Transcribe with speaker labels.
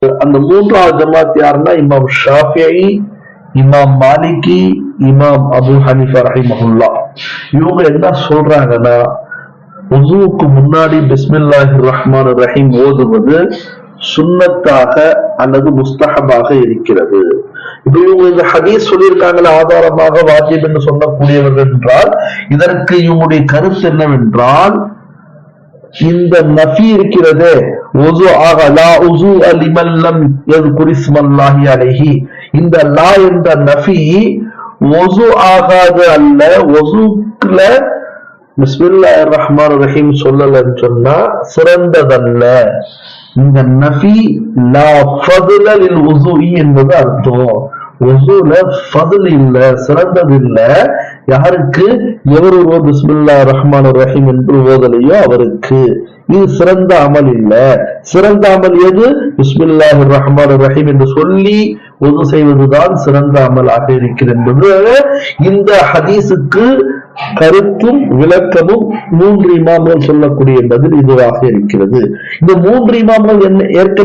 Speaker 1: அந்த மூன்றாவது ஜமாத் யாருன்னா இமாம் ஷாஃபிஈ, இமாம் மாலிகி, இமாம் அபு ஹனீஃபா ரஹிமஹுல்லாஹ். இவங்க என்ன சொல்றாங்கன்னா, உதுவுக்கு முன்னாடி பிஸ்மில்லாஹிர் ரஹ்மானிர் ரஹீம் ஓதுவது சுன்னத்தாக அல்லது முஸ்தஹபாக இருக்கிறது. இப்ப இவங்க இந்த ஹதீஸ் சொல்லியிருக்காங்களே ஆதாரமாக வாஜிப் என்று சொல்லக்கூடியவர்கள் என்றால், இதற்கு இவங்களுடைய கருத்து என்னவென்றால், இந்த நஃபி இருக்கிறதே, ஒசு ஆக லா உசு லிமன் லம் யذ்குர் இஸ்மல்லாஹி அலைஹி, இந்த லா என்ற நஃபி ஒசு ஆகாது அல்ல, ஒசுக்குல பிஸ்மில்லாஹிர் ரஹ்மானிர் ரஹீம் சொல்லலன்னு சொன்னா சிறந்ததல்ல. இந்த நஃபி லா ஃபதுல லில் உஸூஇ என்பது அர்த்தம். உஸூல ஃபதுல் இல்ல, சிறந்தது இல்ல. யாருக்கு எவர் பிஸ்மில்லாஹிர் ரஹ்மானிர் ரஹீம் என்று ஓதலையோ அவருக்கு இது சிறந்த அமல் இல்ல. சிறந்த அமல் எது? பிஸ்மில்லாஹிர் ரஹ்மானிர் ரஹீம் என்று சொல்லி உது செய்வதுதான் சிறந்த அமலாக இருக்கிறது என்பது இந்த ஹதீஸுக்கு கருத்தும் விளக்கமும் மூன்று இமாம்கள் சொல்லக்கூடிய பதில் இதுவாக இருக்கிறது. இந்த மூன்று இமாம்கள் என்ன ஏற்கனவே